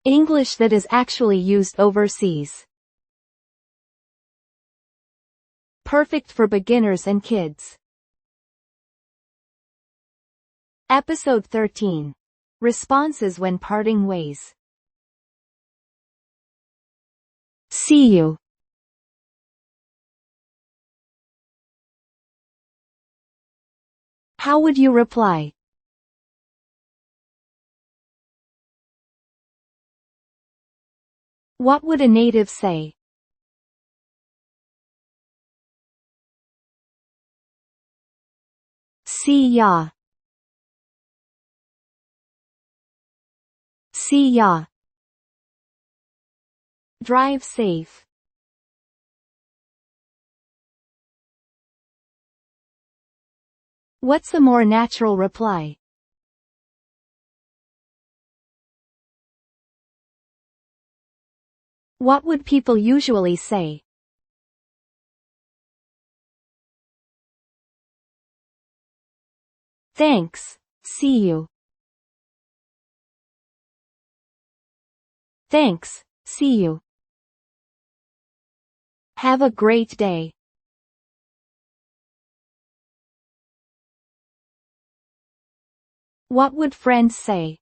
English that is actually used overseas. Perfect for beginners and kids. Episode 13. Responses when parting ways. See you. How would you reply? What would a native say? See ya. See ya. Drive safe. What's the more natural reply? What would people usually say? Thanks, see you. Thanks, see you. Have a great day. What would friends say?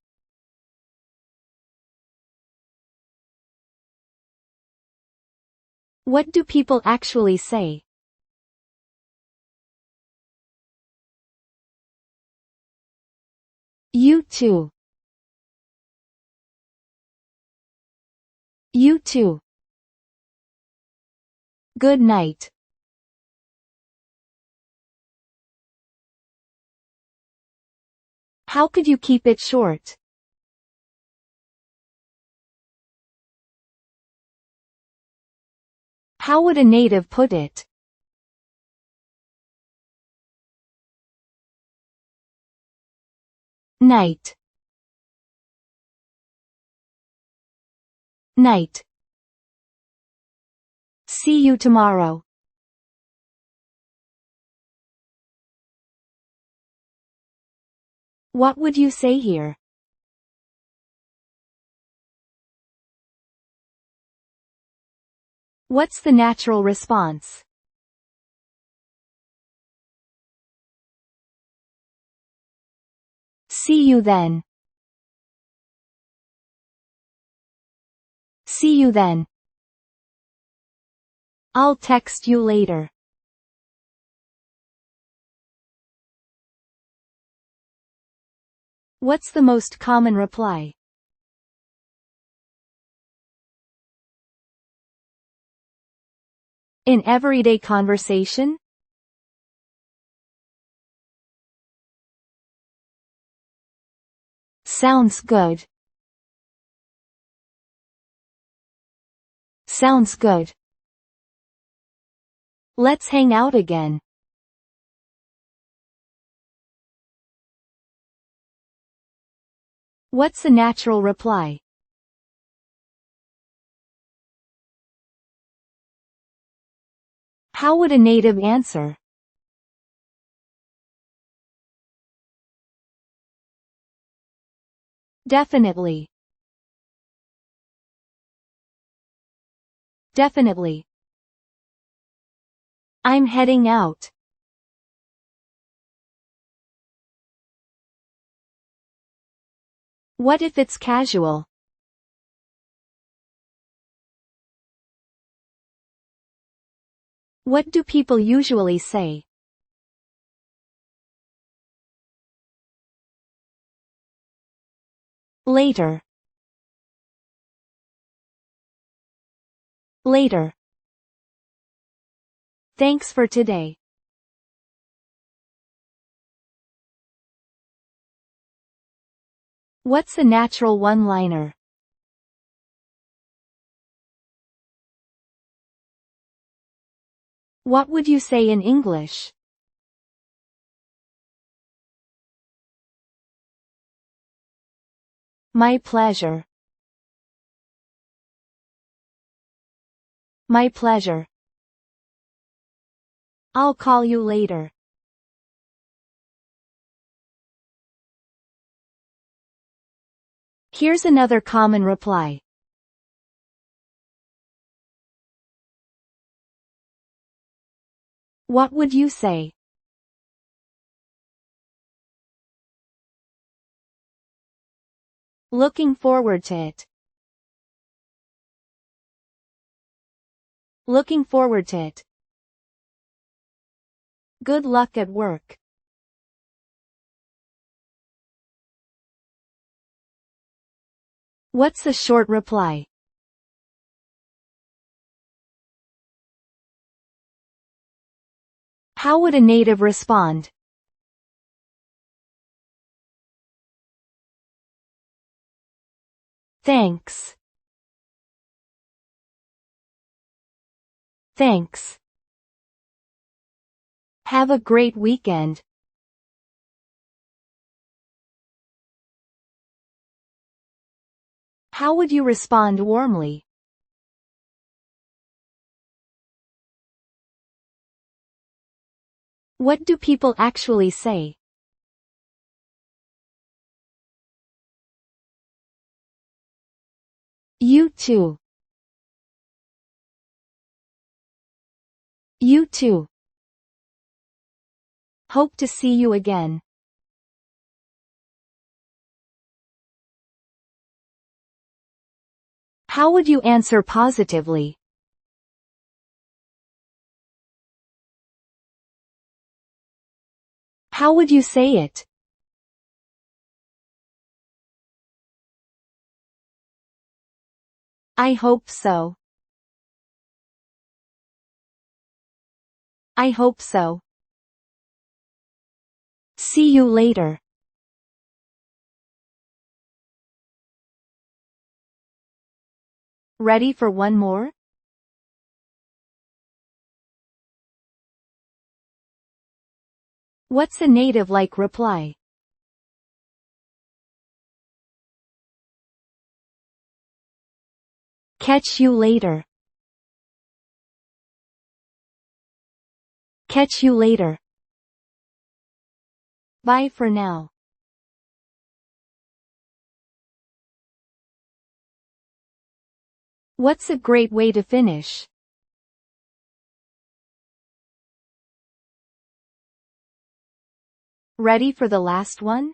What do people actually say? You too. You too. Good night. How could you keep it short? How would a native put it? Night. Night. See you tomorrow. What would you say here? What's the natural response? See you then. See you then. I'll text you later. What's the most common reply? In everyday conversation? Sounds good. Sounds good. Let's hang out again. What's the natural reply? How would a native answer? Definitely. Definitely. I'm heading out. What if it's casual? What do people usually say? Later. Later. Thanks for today. What's a natural one-liner? What would you say in English? My pleasure. My pleasure. I'll call you later. Here's another common reply. What would you say? Looking forward to it. Looking forward to it. Good luck at work. What's a short reply? How would a native respond? Thanks. Thanks. Have a great weekend. How would you respond warmly? What do people actually say? You too. You too. Hope to see you again. How would you answer positively? How would you say it? I hope so. I hope so. See you later. Ready for one more? What's a native-like reply? Catch you later. Catch you later. Bye for now. What's a great way to finish? Ready for the last one?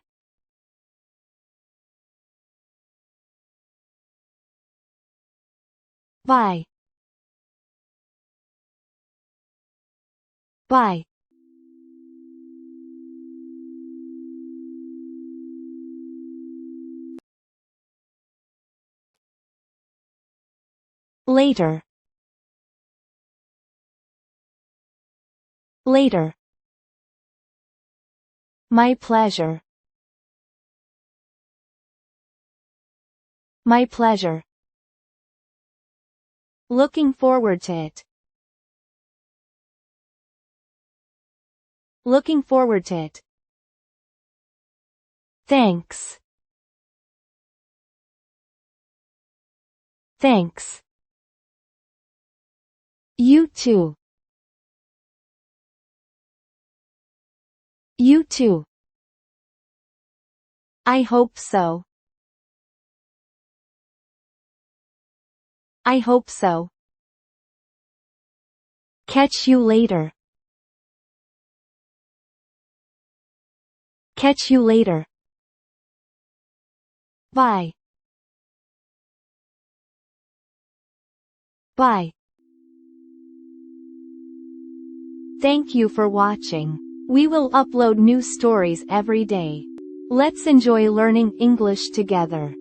Bye. Bye. Later. Later. My pleasure. My pleasure. Looking forward to it. Looking forward to it. Thanks. Thanks. You too. You too. I hope so. I hope so. Catch you later. Catch you later. Bye. Bye. Thank you for watching. We will upload new stories every day. Let's enjoy learning English together.